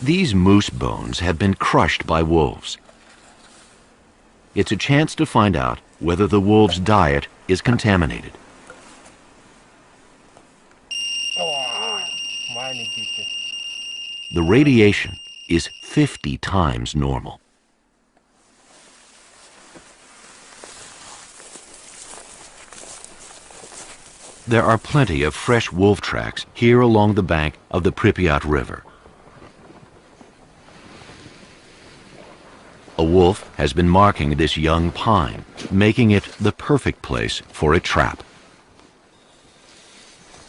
These moose bones have been crushed by wolves. It's a chance to find out whether the wolves' diet is contaminated. The radiation is 50 times normal. There are plenty of fresh wolf tracks here along the bank of the Pripyat River. A wolf has been marking this young pine, making it the perfect place for a trap.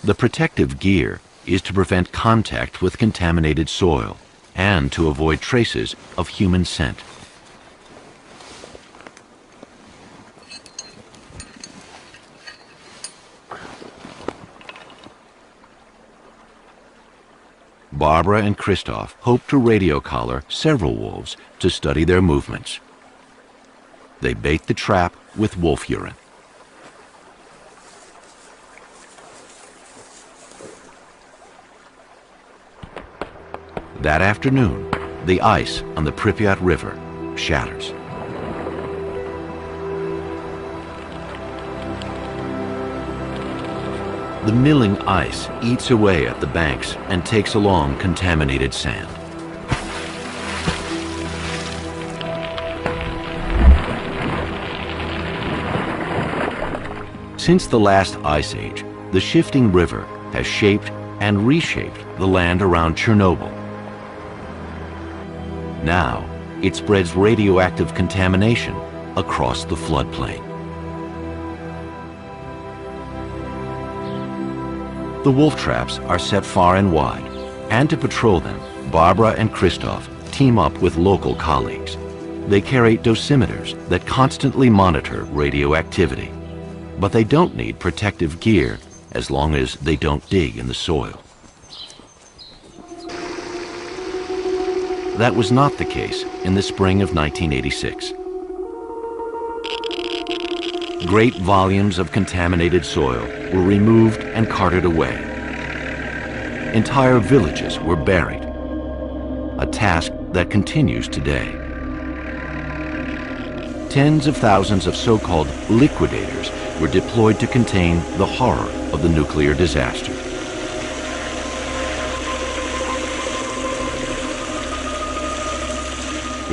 The protective gear is to prevent contact with contaminated soil and to avoid traces of human scent. Barbara and Christoph hope to radio collar several wolves to study their movements. They bait the trap with wolf urine. That afternoon, the ice on the Pripyat River shatters. The milling ice eats away at the banks and takes along contaminated sand. Since the last ice age, the shifting river has shaped and reshaped the land around Chernobyl. Now, it spreads radioactive contamination across the floodplain. The wolf traps are set far and wide, and to patrol them, Barbara and Christoph team up with local colleagues. They carry dosimeters that constantly monitor radioactivity, but they don't need protective gear as long as they don't dig in the soil. That was not the case in the spring of 1986. Great volumes of contaminated soil were removed and carted away. Entire villages were buried, a task that continues today. Tens of thousands of so-called liquidators were deployed to contain the horror of the nuclear disaster.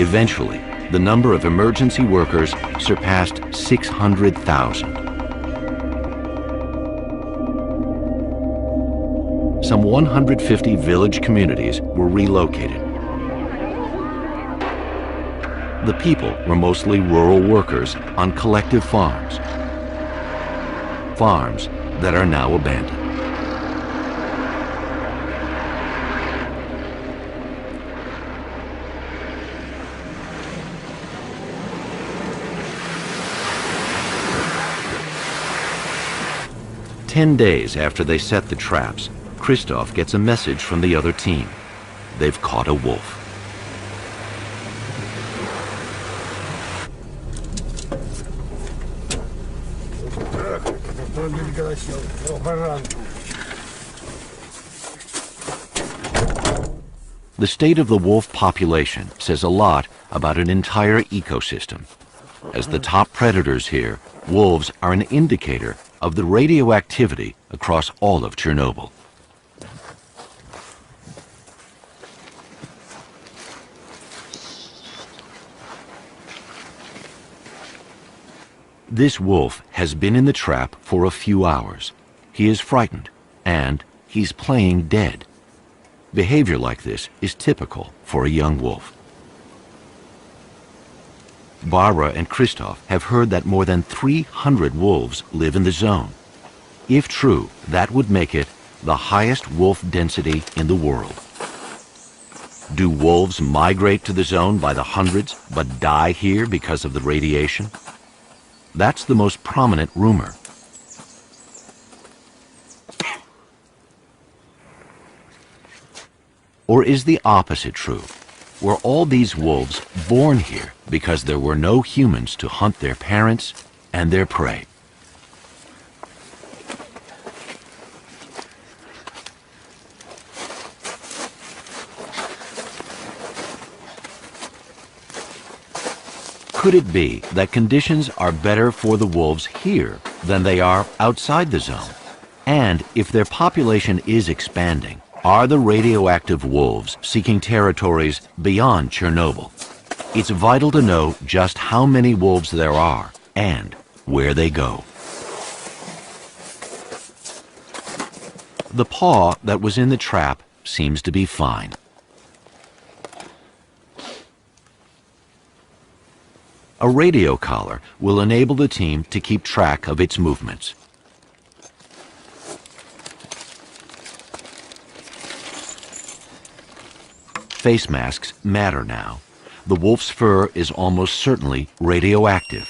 Eventually, the number of emergency workers surpassed 600,000. Some 150 village communities were relocated. The people were mostly rural workers on collective farms, farms that are now abandoned. Ten days after they set the traps, Christoph gets a message from the other team. They've caught a wolf. The state of the wolf population says a lot about an entire ecosystem. As the top predators here, wolves are an indicator of the radioactivity across all of Chernobyl. This wolf has been in the trap for a few hours. He is frightened, and he's playing dead. Behavior like this is typical for a young wolf. Barbara and Christoph have heard that more than 300 wolves live in the zone. If true, that would make it the highest wolf density in the world. Do wolves migrate to the zone by the hundreds but die here because of the radiation? That's the most prominent rumor. Or is the opposite true? Were all these wolves born here because there were no humans to hunt their parents and their prey? Could it be that conditions are better for the wolves here than they are outside the zone? And if their population is expanding, are the radioactive wolves seeking territories beyond Chernobyl? It's vital to know just how many wolves there are and where they go. The paw that was in the trap seems to be fine. A radio collar will enable the team to keep track of its movements. Face masks matter now. The wolf's fur is almost certainly radioactive.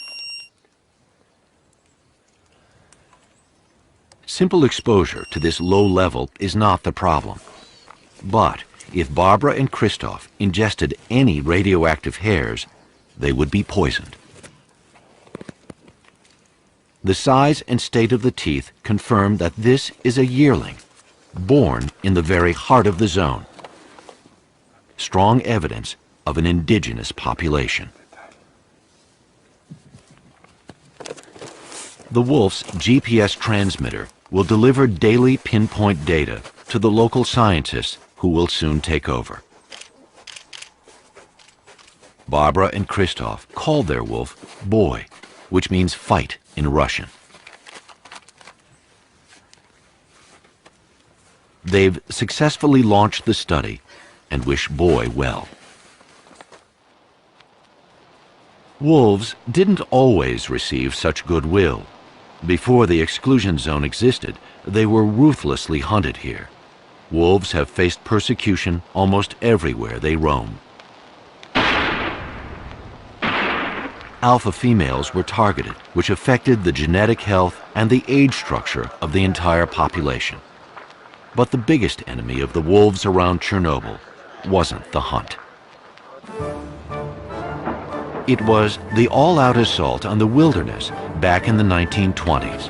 Simple exposure to this low level is not the problem. But if Barbara and Christoph ingested any radioactive hairs, they would be poisoned. The size and state of the teeth confirm that this is a yearling, born in the very heart of the zone. Strong evidence of an indigenous population. The wolf's GPS transmitter will deliver daily pinpoint data to the local scientists who will soon take over. Barbara and Christoph called their wolf Boy, which means fight in Russian. They've successfully launched the study and wish Boy well. Wolves didn't always receive such goodwill. Before the exclusion zone existed, they were ruthlessly hunted here. Wolves have faced persecution almost everywhere they roam. Alpha females were targeted, which affected the genetic health and the age structure of the entire population. But the biggest enemy of the wolves around Chernobyl wasn't the hunt. It was the all-out assault on the wilderness back in the 1920s.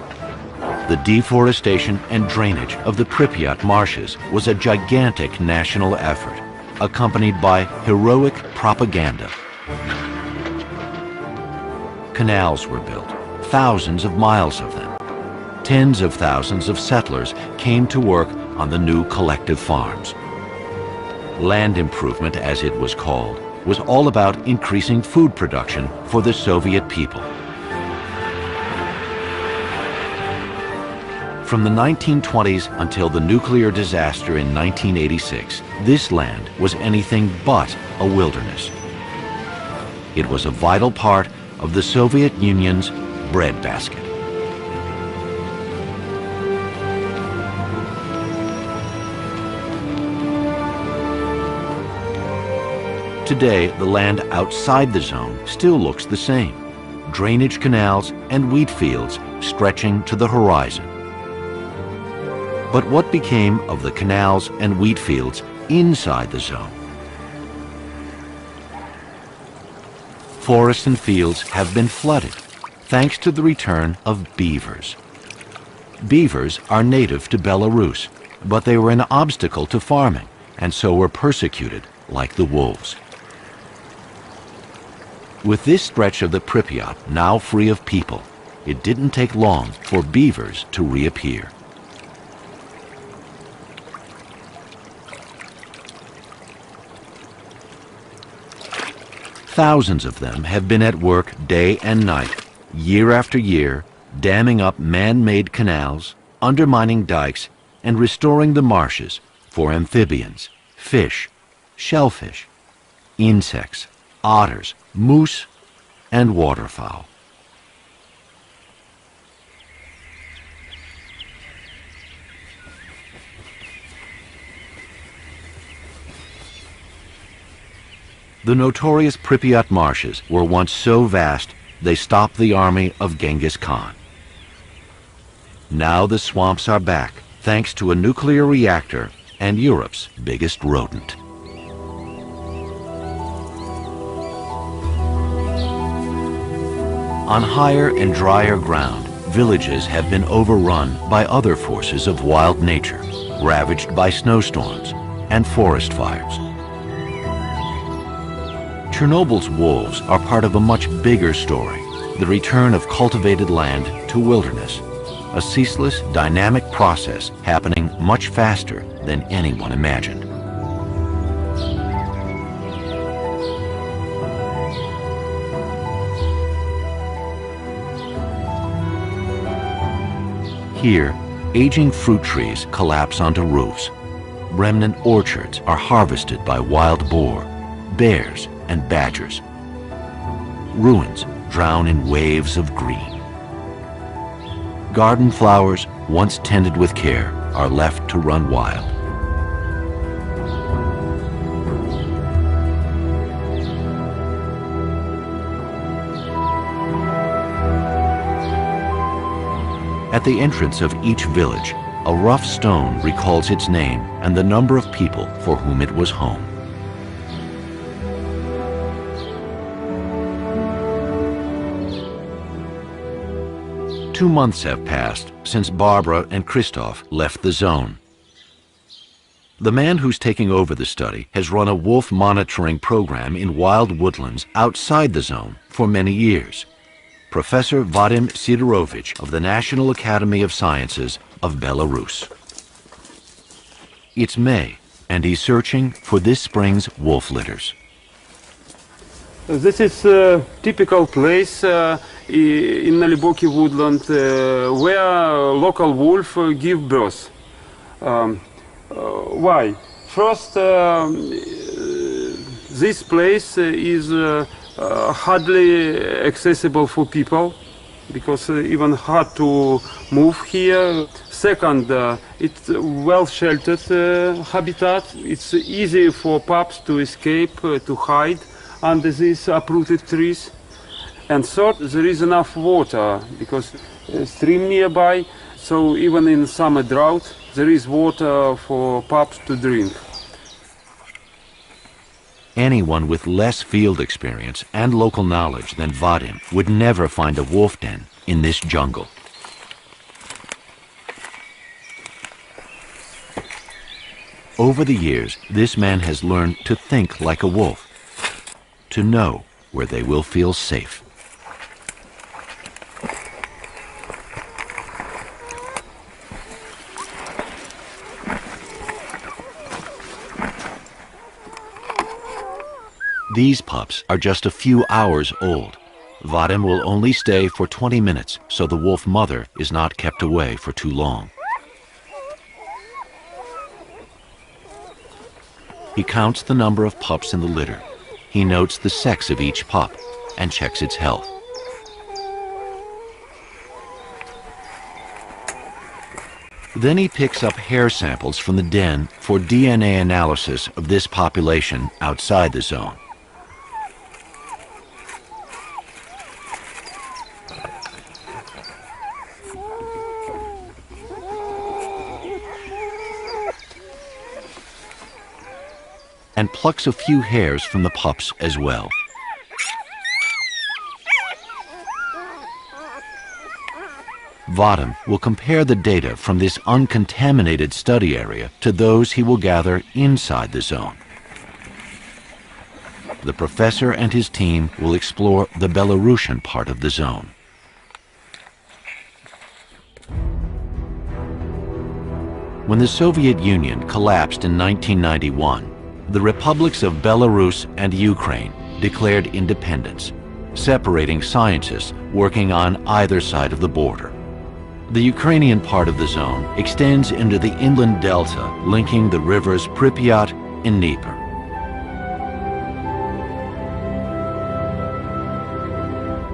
The deforestation and drainage of the Pripyat marshes was a gigantic national effort, accompanied by heroic propaganda. Canals were built, thousands of miles of them. Tens of thousands of settlers came to work on the new collective farms. Land improvement, as it was called, was all about increasing food production for the Soviet people. From the 1920s until the nuclear disaster in 1986, this land was anything but a wilderness. It was a vital part of the Soviet Union's breadbasket. Today, the land outside the zone still looks the same. Drainage canals and wheat fields stretching to the horizon. But what became of the canals and wheat fields inside the zone? Forests and fields have been flooded, thanks to the return of beavers. Beavers are native to Belarus, but they were an obstacle to farming, and so were persecuted like the wolves. With this stretch of the Pripyat now free of people, it didn't take long for beavers to reappear. Thousands of them have been at work day and night, year after year, damming up man-made canals, undermining dikes, and restoring the marshes for amphibians, fish, shellfish, insects, otters, moose, and waterfowl. The notorious Pripyat marshes were once so vast they stopped the army of Genghis Khan. Now the swamps are back, thanks to a nuclear reactor and Europe's biggest rodent. On higher and drier ground, villages have been overrun by other forces of wild nature, ravaged by snowstorms and forest fires. Chernobyl's wolves are part of a much bigger story, the return of cultivated land to wilderness, a ceaseless, dynamic process happening much faster than anyone imagined. Here, aging fruit trees collapse onto roofs. Remnant orchards are harvested by wild boar, bears, and badgers. Ruins drown in waves of green. Garden flowers, once tended with care, are left to run wild. At the entrance of each village, a rough stone recalls its name and the number of people for whom it was home. Two months have passed since Barbara and Christoph left the zone. The man who's taking over the study has run a wolf monitoring program in wild woodlands outside the zone for many years. Professor Vadim Sidorovich of the National Academy of Sciences of Belarus. It's May, and he's searching for this spring's wolf litters. This is a typical place in Naliboki woodland where local wolf give birth. Why? First, this place is hardly accessible for people because even hard to move here. Second, it's well sheltered habitat. It's easy for pups to escape, to hide under these uprooted trees. And third, there is enough water because a stream nearby, so even in summer drought there is water for pups to drink. Anyone with less field experience and local knowledge than Vadim would never find a wolf den in this jungle. Over the years, this man has learned to think like a wolf, to know where they will feel safe. These pups are just a few hours old. Vadim will only stay for 20 minutes so the wolf mother is not kept away for too long. He counts the number of pups in the litter. He notes the sex of each pup and checks its health. Then he picks up hair samples from the den for DNA analysis of this population outside the zone. And plucks a few hairs from the pups as well. Vadim will compare the data from this uncontaminated study area to those he will gather inside the zone. The professor and his team will explore the Belarusian part of the zone. When the Soviet Union collapsed in 1991, the republics of Belarus and Ukraine declared independence, separating scientists working on either side of the border. The Ukrainian part of the zone extends into the inland delta, linking the rivers Pripyat and Dnieper.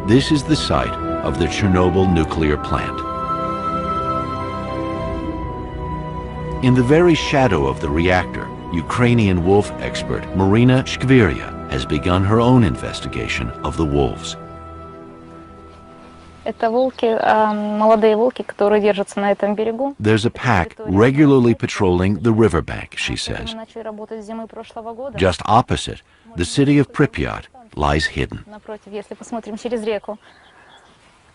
This is the site of the Chernobyl nuclear plant. In the very shadow of the reactor, Ukrainian wolf expert Marina Shkvirya has begun her own investigation of the wolves. There's a pack regularly patrolling the riverbank, she says. Just opposite, the city of Pripyat lies hidden.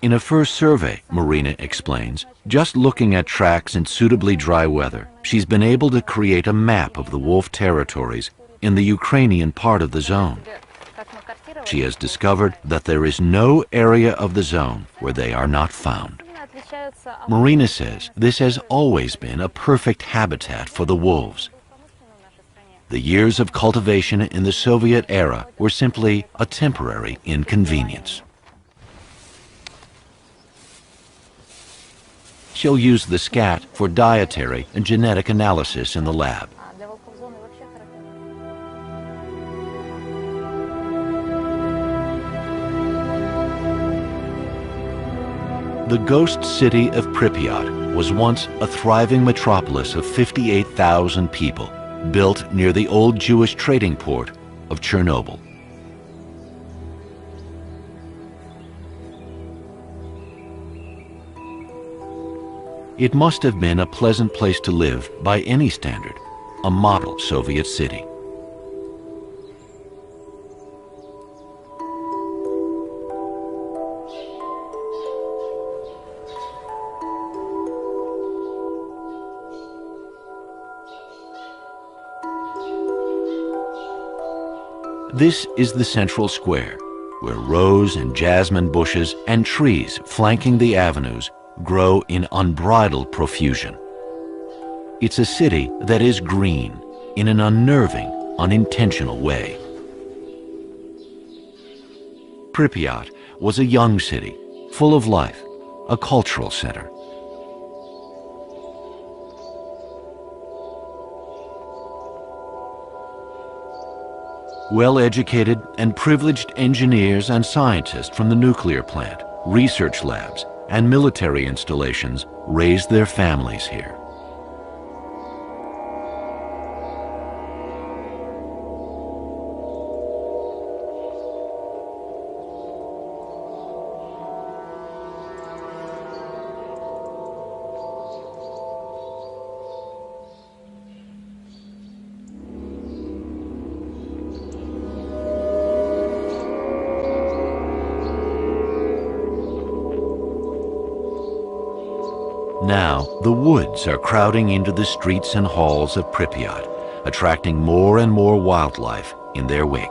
In a first survey, Marina explains, just looking at tracks in suitably dry weather, she's been able to create a map of the wolf territories in the Ukrainian part of the zone. She has discovered that there is no area of the zone where they are not found. Marina says this has always been a perfect habitat for the wolves. The years of cultivation in the Soviet era were simply a temporary inconvenience. She'll use the scat for dietary and genetic analysis in the lab. The ghost city of Pripyat was once a thriving metropolis of 58,000 people, built near the old Jewish trading port of Chernobyl. It must have been a pleasant place to live by any standard, a model Soviet city. This is the central square, where rose and jasmine bushes and trees flanking the avenues grow in unbridled profusion. It's a city that is green in an unnerving, unintentional way. Pripyat was a young city, full of life, a cultural center. Well-educated and privileged engineers and scientists from the nuclear plant, research labs, and military installations raised their families here. Now, the woods are crowding into the streets and halls of Pripyat, attracting more and more wildlife in their wake.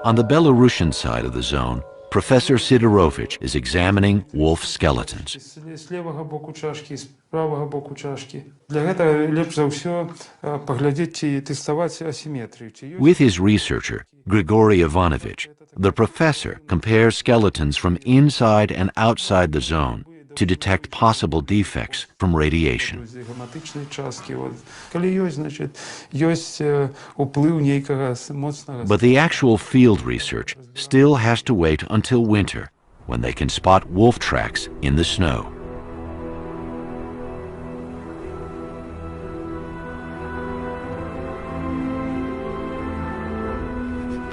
On the Belarusian side of the zone, Professor Sidorovich is examining wolf skeletons. With his researcher, Grigory Ivanovich, the professor compares skeletons from inside and outside the zone to detect possible defects from radiation. But the actual field research still has to wait until winter, when they can spot wolf tracks in the snow.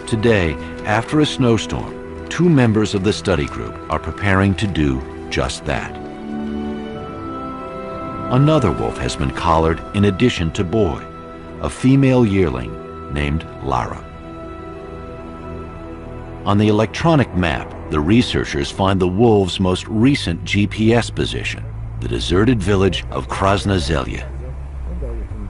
Today, after a snowstorm, 2 members of the study group are preparing to do just that. Another wolf has been collared in addition to Boy, a female yearling named Lara. On the electronic map, the researchers find the wolves' most recent GPS position, the deserted village of Krasnozelye.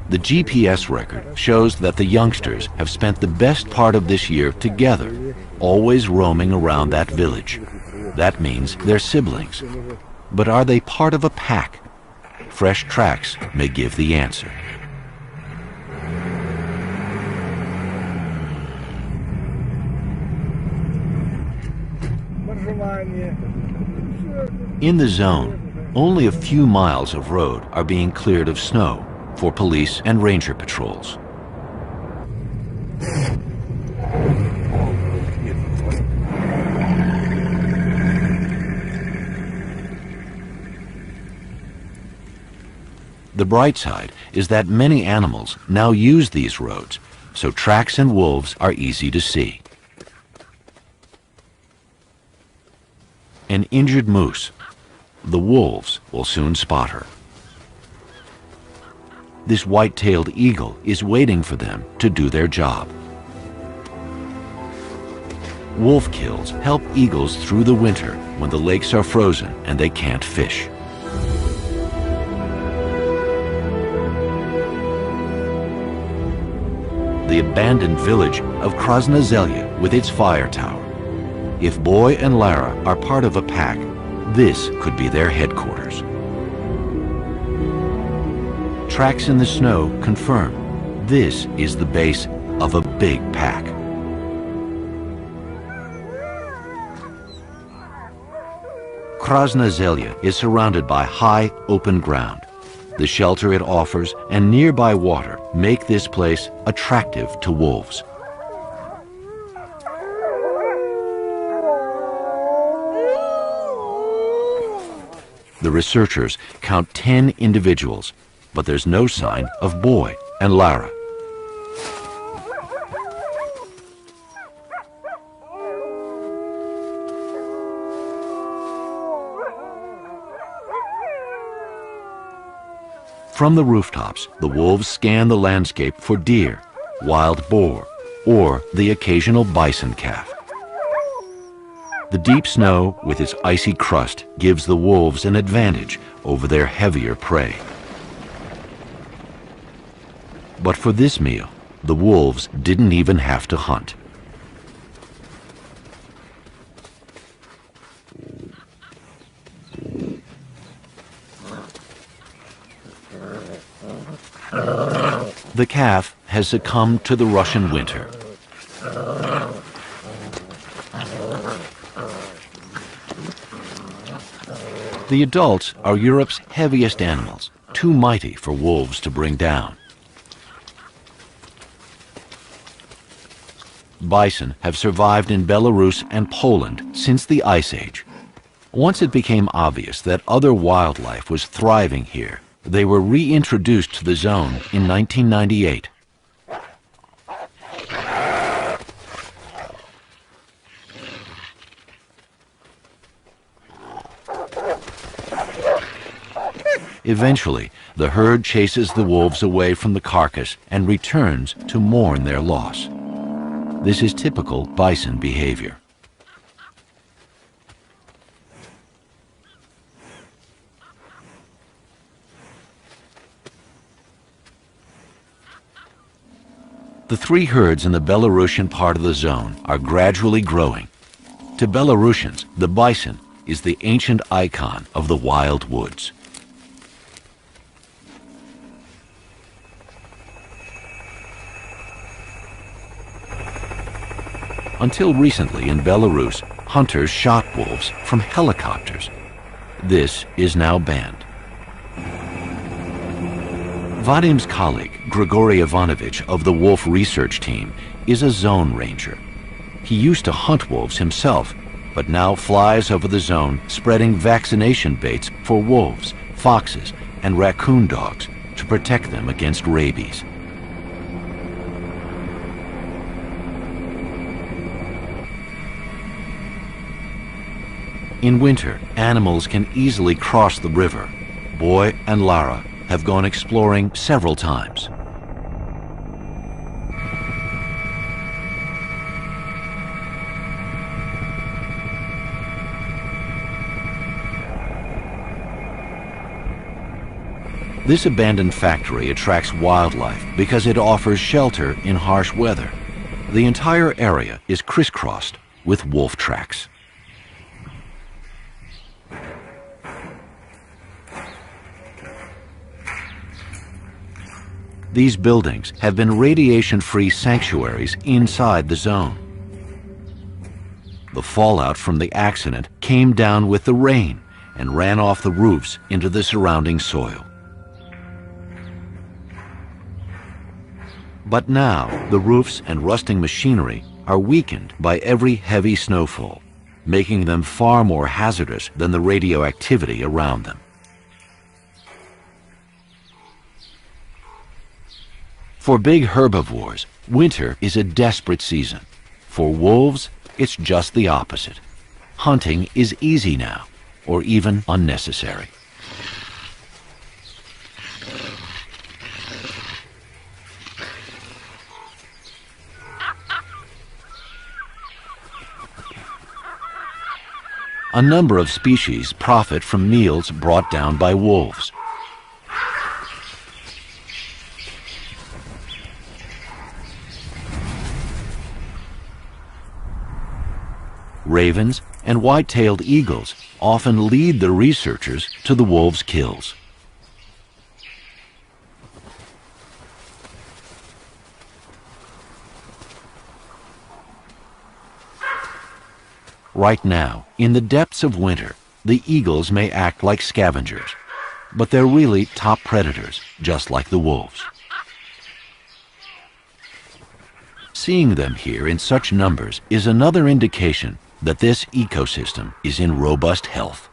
The GPS record shows that the youngsters have spent the best part of this year together, always roaming around that village. That means they're siblings. But are they part of a pack? Fresh tracks may give the answer. In the zone, only a few miles of road are being cleared of snow for police and ranger patrols. The bright side is that many animals now use these roads, so tracks and wolves are easy to see. An injured moose. The wolves will soon spot her. This white-tailed eagle is waiting for them to do their job. Wolf kills help eagles through the winter when the lakes are frozen and they can't fish. the abandoned village of Krasna Zelya with its fire tower. If Boy and Lara are part of a pack, this could be their headquarters. Tracks in the snow confirm this is the base of a big pack. Krasna Zelya is surrounded by high, open ground. The shelter it offers and nearby water make this place attractive to wolves. The researchers count 10 individuals, but there's no sign of Boy and Lara. From the rooftops, the wolves scan the landscape for deer, wild boar, or the occasional bison calf. The deep snow with its icy crust gives the wolves an advantage over their heavier prey. But for this meal, the wolves didn't even have to hunt. The calf has succumbed to the Russian winter. The adults are Europe's heaviest animals, too mighty for wolves to bring down. Bison have survived in Belarus and Poland since the Ice Age. Once it became obvious that other wildlife was thriving here, they were reintroduced to the zone in 1998. Eventually, the herd chases the wolves away from the carcass and returns to mourn their loss. This is typical bison behavior. The three herds in the Belarusian part of the zone are gradually growing. To Belarusians, the bison is the ancient icon of the wild woods. Until recently in Belarus, hunters shot wolves from helicopters. This is now banned. Vadim's colleague, Grigory Ivanovich of the wolf research team, is a zone ranger. He used to hunt wolves himself, but now flies over the zone spreading vaccination baits for wolves, foxes, and raccoon dogs to protect them against rabies. In winter, animals can easily cross the river. Boy and Lara have gone exploring several times. This abandoned factory attracts wildlife because it offers shelter in harsh weather. The entire area is crisscrossed with wolf tracks. These buildings have been radiation-free sanctuaries inside the zone. The fallout from the accident came down with the rain and ran off the roofs into the surrounding soil. But now, the roofs and rusting machinery are weakened by every heavy snowfall, making them far more hazardous than the radioactivity around them. For big herbivores, winter is a desperate season. For wolves, it's just the opposite. Hunting is easy now, or even unnecessary. A number of species profit from meals brought down by wolves. ravens, and white-tailed eagles often lead the researchers to the wolves' kills. Right now, in the depths of winter, the eagles may act like scavengers, but they're really top predators, just like the wolves. Seeing them here in such numbers is another indication that this ecosystem is in robust health.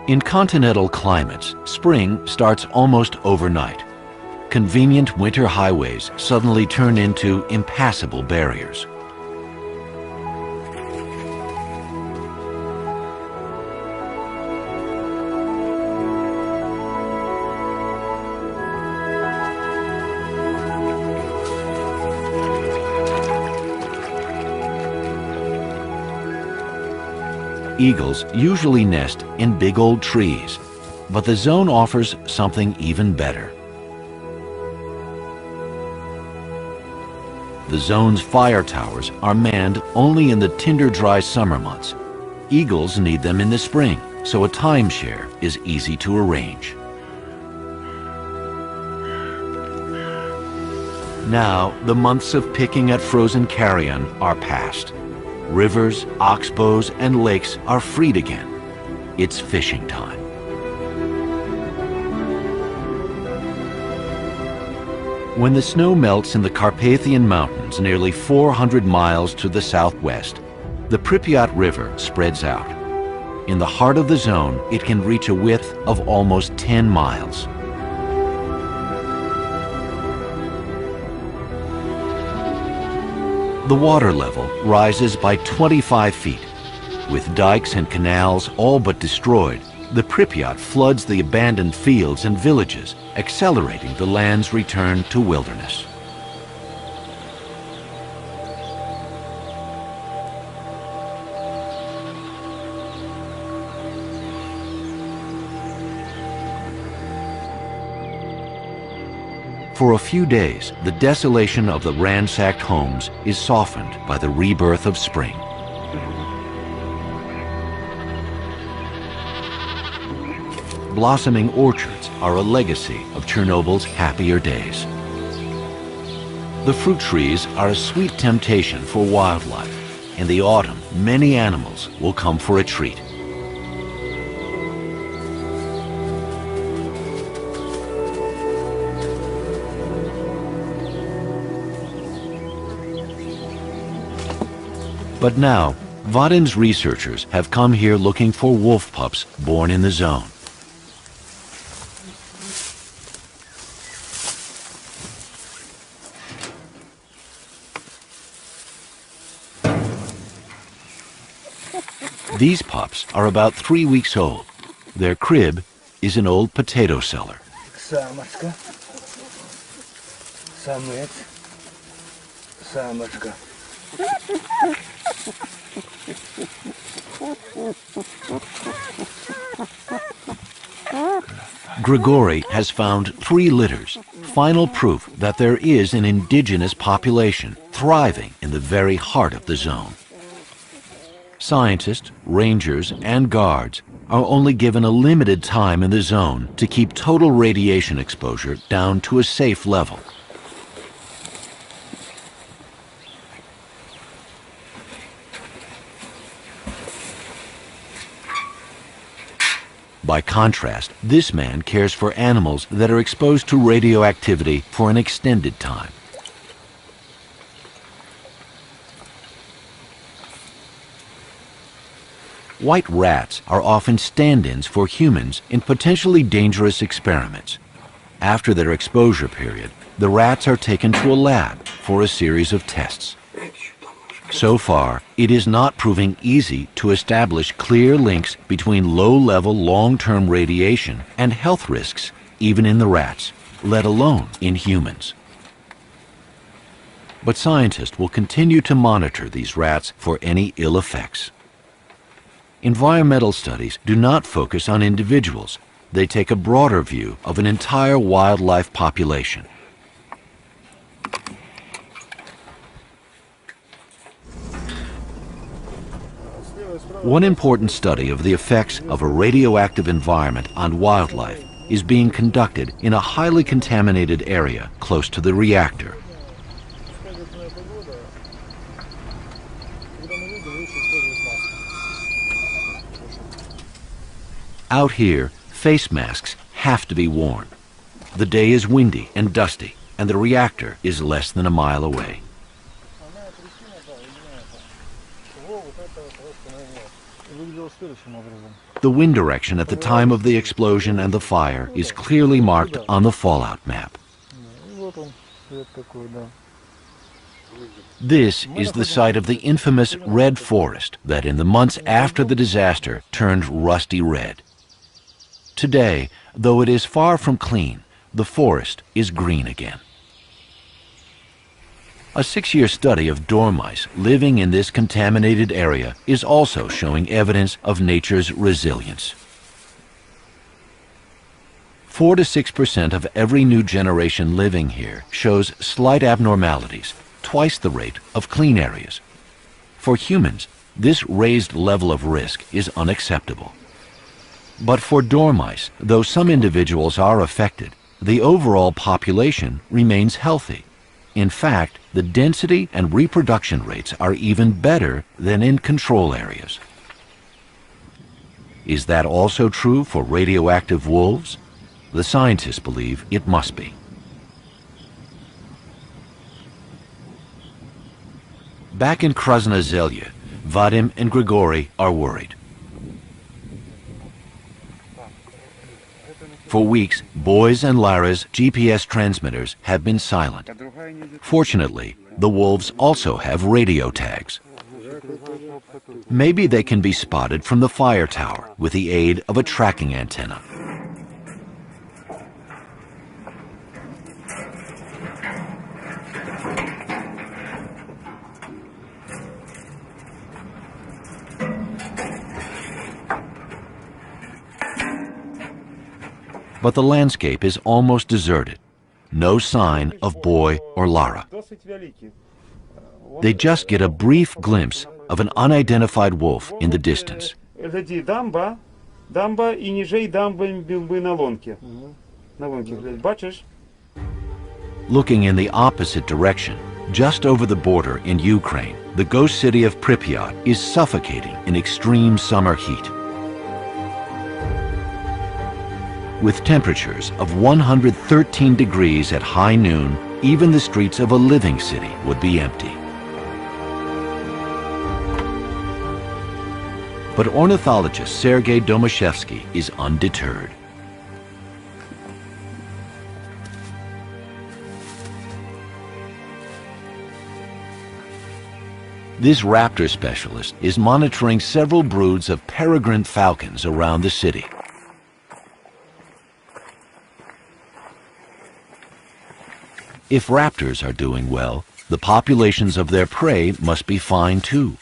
In continental climates, spring starts almost overnight. Convenient winter highways suddenly turn into impassable barriers. Eagles usually nest in big old trees, but the zone offers something even better. The zone's fire towers are manned only in the tinder-dry summer months. Eagles need them in the spring, so a timeshare is easy to arrange. Now, the months of picking at frozen carrion are past. Rivers, oxbows, and lakes are freed again. It's fishing time. When the snow melts in the Carpathian Mountains nearly 400 miles to the southwest, the Pripyat River spreads out. In the heart of the zone, it can reach a width of almost 10 miles. The water level rises by 25 feet. With dikes and canals all but destroyed, the Pripyat floods the abandoned fields and villages, accelerating the land's return to wilderness. For a few days, the desolation of the ransacked homes is softened by the rebirth of spring. Blossoming orchards are a legacy of Chernobyl's happier days. The fruit trees are a sweet temptation for wildlife. In the autumn, many animals will come for a treat. But now, Vadim's researchers have come here looking for wolf pups born in the zone. These pups are about 3 weeks old. Their crib is an old potato cellar. Самочка. Самец. Самочка. Grigori has found 3 litters, final proof that there is an indigenous population thriving in the very heart of the zone. Scientists, rangers, and guards are only given a limited time in the zone to keep total radiation exposure down to a safe level. By contrast, this man cares for animals that are exposed to radioactivity for an extended time. White rats are often stand-ins for humans in potentially dangerous experiments. After their exposure period, the rats are taken to a lab for a series of tests. So far, it is not proving easy to establish clear links between low-level long-term radiation and health risks, even in the rats, let alone in humans. But scientists will continue to monitor these rats for any ill effects. Environmental studies do not focus on individuals. They take a broader view of an entire wildlife population. One important study of the effects of a radioactive environment on wildlife is being conducted in a highly contaminated area close to the reactor. Out here, face masks have to be worn. The day is windy and dusty, and the reactor is less than a mile away. The wind direction at the time of the explosion and the fire is clearly marked on the fallout map. This is the site of the infamous red forest that in the months after the disaster turned rusty red. Today, though it is far from clean, the forest is green again. A 6-year study of dormice living in this contaminated area is also showing evidence of nature's resilience. 4 to 6% of every new generation living here shows slight abnormalities, twice the rate of clean areas. For humans, this raised level of risk is unacceptable. But for dormice, though some individuals are affected, the overall population remains healthy. In fact, the density and reproduction rates are even better than in control areas. Is that also true for radioactive wolves? The scientists believe it must be. Back in Krasna Zelya, Vadim and Grigory are worried. For weeks, Boy's and Lara's GPS transmitters have been silent. Fortunately, the wolves also have radio tags. Maybe they can be spotted from the fire tower with the aid of a tracking antenna. But the landscape is almost deserted. No sign of Boy or Lara. They just get a brief glimpse of an unidentified wolf in the distance. Looking in the opposite direction, just over the border in Ukraine, the ghost city of Pripyat is suffocating in extreme summer heat. With temperatures of 113 degrees at high noon, even the streets of a living city would be empty. But ornithologist Sergei Domashevsky is undeterred. This raptor specialist is monitoring several broods of peregrine falcons around the city. If raptors are doing well, the populations of their prey must be fine too.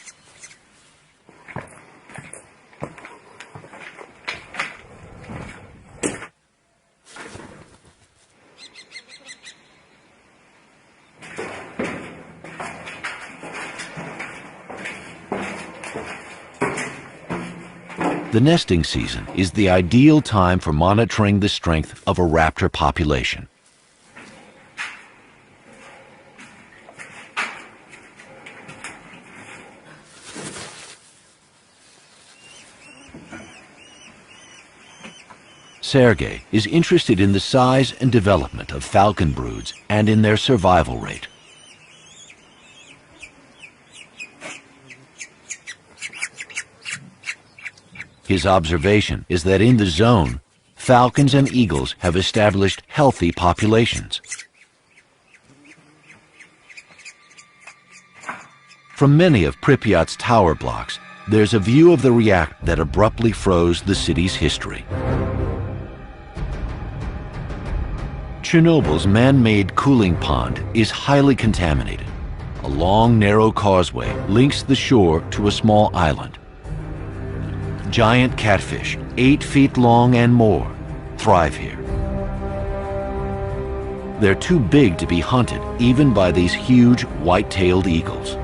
The nesting season is the ideal time for monitoring the strength of a raptor population. Sergei is interested in the size and development of falcon broods and in their survival rate. His observation is that in the zone, falcons and eagles have established healthy populations. From many of Pripyat's tower blocks, there's a view of the reactor that abruptly froze the city's history. Chernobyl's man-made cooling pond is highly contaminated. A long, narrow causeway links the shore to a small island. Giant catfish, 8 feet long and more, thrive here. They're too big to be hunted even by these huge white-tailed eagles.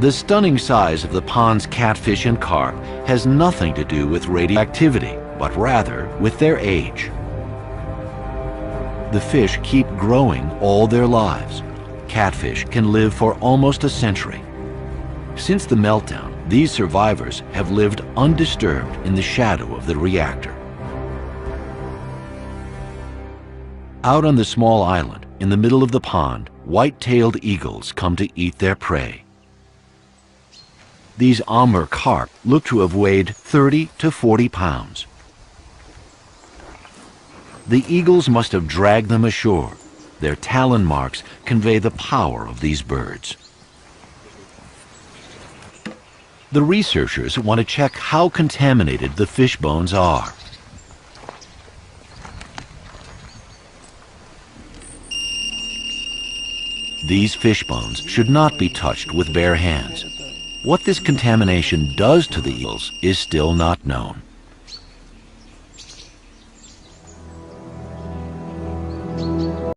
The stunning size of the pond's catfish and carp has nothing to do with radioactivity, but rather with their age. The fish keep growing all their lives. Catfish can live for almost a century. Since the meltdown, these survivors have lived undisturbed in the shadow of the reactor. Out on the small island, in the middle of the pond, white-tailed eagles come to eat their prey. These Amur carp look to have weighed 30 to 40 pounds. The eagles must have dragged them ashore. Their talon marks convey the power of these birds. The researchers want to check how contaminated the fish bones are. These fish bones should not be touched with bare hands. What this contamination does to the eels is still not known.